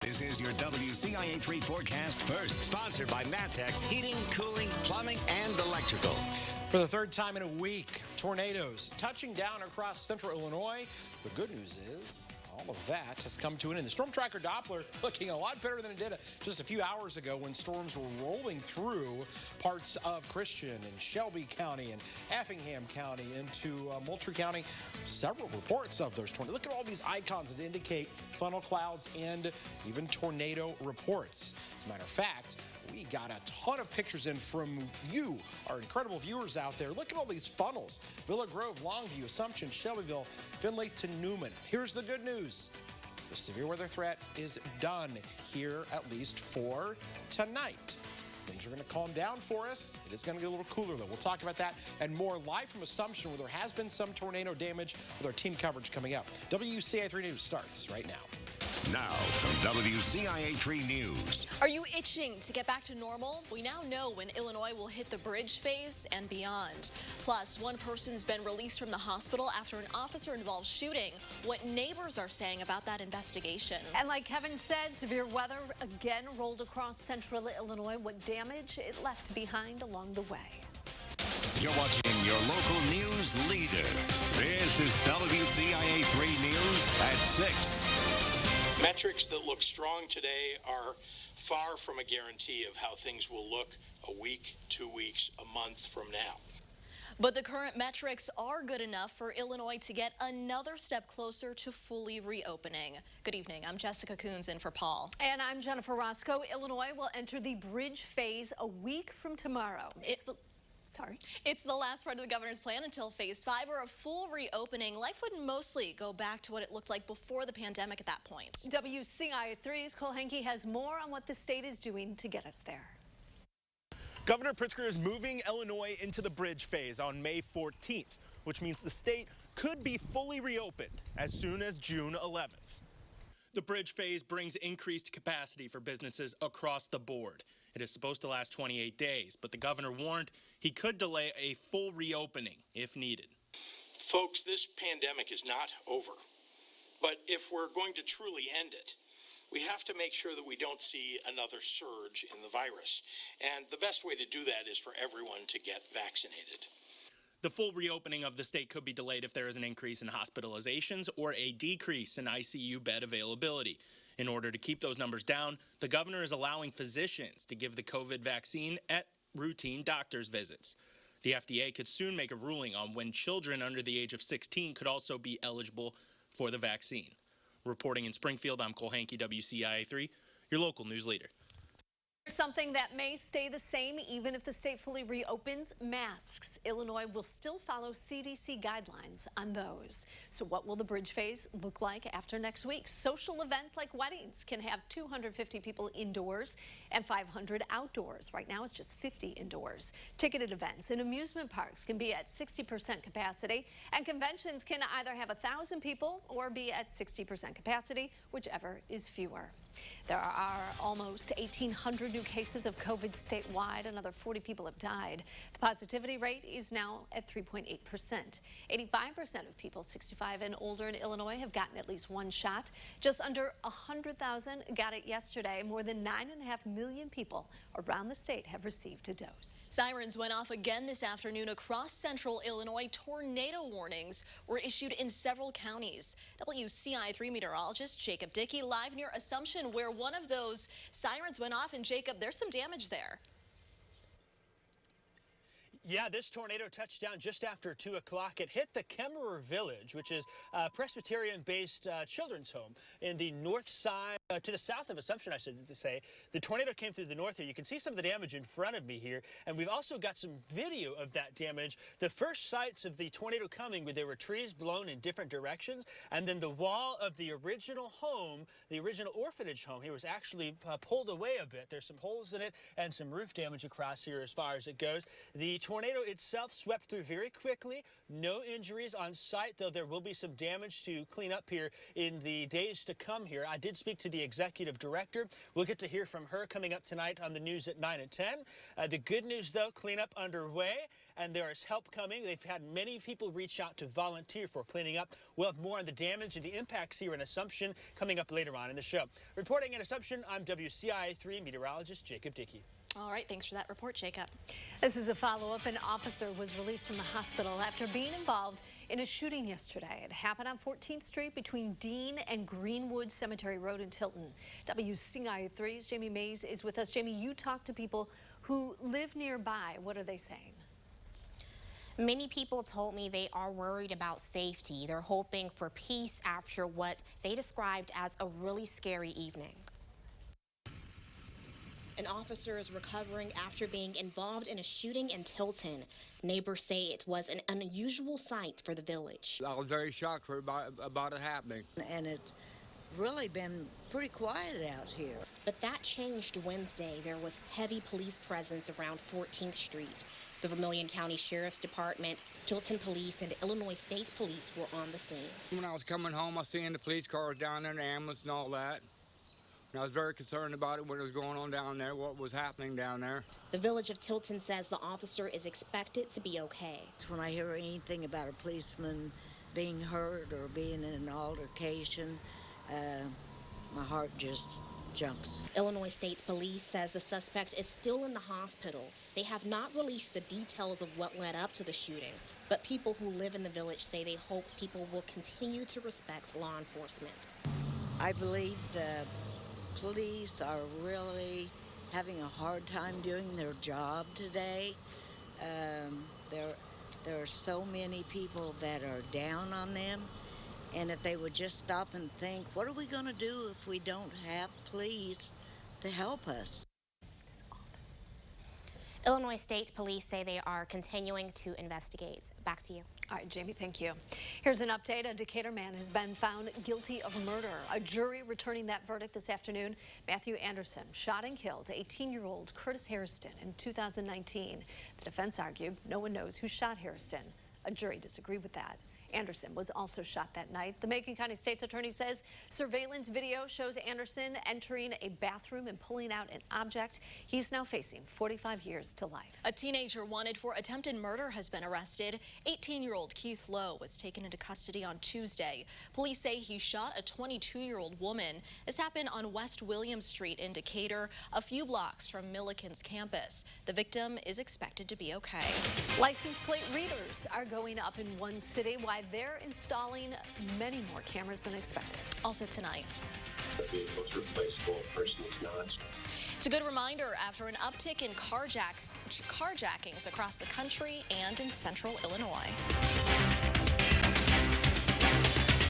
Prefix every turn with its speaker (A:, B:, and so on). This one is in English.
A: This is your WCIA 3 forecast first, sponsored by Matex Heating, Cooling, Plumbing, and Electrical.
B: For the third time in a week, tornadoes touching down across central Illinois. The good news is all of that has come to an end. The storm tracker Doppler looking a lot better than it did just a few hours ago when storms were rolling through parts of Christian and Shelby County and Effingham County into Moultrie County. Several reports of those tornadoes. Look at all these icons that indicate funnel clouds and even tornado reports. As a matter of fact, we got a ton of pictures in from you, our incredible viewers out there. Look at all these funnels. Villa Grove, Longview, Assumption, Shelbyville, Findlay to Newman. Here's the good news. The severe weather threat is done here, at least for tonight. Things are going to calm down for us. It is going to get a little cooler, though. We'll talk about that and more live from Assumption, where there has been some tornado damage, with our team coverage coming up. WCIA 3 News starts right now.
A: Now from WCIA 3 News.
C: Are you itching to get back to normal? We now know when Illinois will hit the bridge phase and beyond. Plus, one person's been released from the hospital after an officer-involved shooting. What neighbors are saying about that investigation.
D: And like Kevin said, severe weather again rolled across central Illinois. What damage it left behind along the way.
A: You're watching your local news leader. This is WCIA 3 News at 6.
E: Metrics that look strong today are far from a guarantee of how things will look a week, 2 weeks, a month from now.
C: But the current metrics are good enough for Illinois to get another step closer to fully reopening. Good evening. I'm Jessica Coons in for Paul.
D: And I'm Jennifer Roscoe. Illinois will enter the bridge phase a week from tomorrow.
C: It's the last part of the governor's plan until phase 5 or a full reopening. Life would mostly go back to what it looked like before the pandemic at that point.
D: WCIA 3's Cole Henke has more on what the state is doing to get us there.
F: Governor Pritzker is moving Illinois into the bridge phase on May 14th, which means the state could be fully reopened as soon as June 11th. The bridge phase brings increased capacity for businesses across the board. It is supposed to last 28 days, but the governor warned he could delay a full reopening if needed.
E: Folks, this pandemic is not over. But if we're going to truly end it, we have to make sure that we don't see another surge in the virus. And the best way to do that is for everyone to get vaccinated.
F: The full reopening of the state could be delayed if there is an increase in hospitalizations or a decrease in ICU bed availability. In order to keep those numbers down, the governor is allowing physicians to give the COVID vaccine at routine doctor's visits. The FDA could soon make a ruling on when children under the age of 16 could also be eligible for the vaccine. Reporting in Springfield, I'm Cole Henke, WCIA 3, your local news leader.
D: Something that may stay the same even if the state fully reopens: masks. Illinois will still follow CDC guidelines on those. So what will the bridge phase look like after next week? Social events like weddings can have 250 people indoors and 500 outdoors. Right now it's just 50 indoors. Ticketed events in amusement parks can be at 60% capacity, and conventions can either have 1,000 people or be at 60% capacity, whichever is fewer. There are almost 1,800 new cases of COVID statewide. Another 40 people have died. The positivity rate is now at 3.8%. 85% of people 65 and older in Illinois have gotten at least one shot. Just under 100,000 got it yesterday. More than 9.5 million people around the state have received a dose.
C: Sirens went off again this afternoon across central Illinois. Tornado warnings were issued in several counties. WCIA 3 meteorologist Jacob Dickey live near Assumption, where one of those sirens went off. And Jacob, there's some damage there.
G: Yeah, this tornado touched down just after 2 o'clock. It hit the Kemmerer Village, which is a Presbyterian-based children's home in the north side, to the south of Assumption, I should say. The tornado came through the north here. You can see some of the damage in front of me here, and we've also got some video of that damage. The first sights of the tornado coming, where there were trees blown in different directions, and then the wall of the original home, the original orphanage home here, was actually pulled away a bit. There's some holes in it and some roof damage across here as far as it goes. The tornado tornado itself swept through very quickly. No injuries on site, though there will be some damage to clean up here in the days to come here. I did speak to the executive director. We'll get to hear from her coming up tonight on the news at 9 and 10. The good news, though, cleanup underway, and there is help coming. They've had many people reach out to volunteer for cleaning up. We'll have more on the damage and the impacts here in Assumption coming up later on in the show. Reporting in Assumption, I'm WCIA 3 meteorologist Jacob Dickey.
C: All right, thanks for that report, Jacob.
D: This is a follow-up. An officer was released from the hospital after being involved in a shooting yesterday. It happened on 14th Street between Dean and Greenwood Cemetery Road in Tilton. WCIA 3's Jamie Mays is with us. Jamie, you talked to people who live nearby. What are they saying?
H: Many people told me they are worried about safety. They're hoping for peace after what they described as a really scary evening. An officer is recovering after being involved in a shooting in Tilton. Neighbors say it was an unusual sight for the village.
I: I was very shocked about it happening.
J: And it's really been pretty quiet out here.
H: But that changed Wednesday. There was heavy police presence around 14th Street. The Vermilion County Sheriff's Department, Tilton Police, and Illinois State Police were on the scene.
I: When I was coming home, I seen the police cars down there, and the ambulance and all that. And I was very concerned about it, what was going on down there, what was happening down there.
H: The village of Tilton says the officer is expected to be okay.
J: When I hear anything about a policeman being hurt or being in an altercation, my heart just jumps.
H: Illinois State Police says the suspect is still in the hospital. They have not released the details of what led up to the shooting, but people who live in the village say they hope people will continue to respect law enforcement.
J: I believe the police are really having a hard time doing their job today. There are so many people that are down on them, and if they would just stop and think, what are we going to do if we don't have police to help us?
H: Illinois State Police say they are continuing to investigate. Back to you.
D: All right, Jamie, thank you. Here's an update. A Decatur man has been found guilty of murder. A jury returning that verdict this afternoon. Matthew Anderson shot and killed 18-year-old Curtis Hairston in 2019. The defense argued no one knows who shot Hairston. A jury disagreed with that. Anderson was also shot that night. The Macon County State's attorney says surveillance video shows Anderson entering a bathroom and pulling out an object. He's now facing 45 years to life.
C: A teenager wanted for attempted murder has been arrested. 18-year-old Keith Lowe was taken into custody on Tuesday. Police say he shot a 22-year-old woman. This happened on West William Street in Decatur, a few blocks from Milliken's campus. The victim is expected to be okay.
D: License plate readers are going up in one city, while they're installing many more cameras than expected.
C: Also tonight.
K: The vehicle's replaceable, person is not.
C: It's a good reminder after an uptick in carjackings across the country and in central Illinois.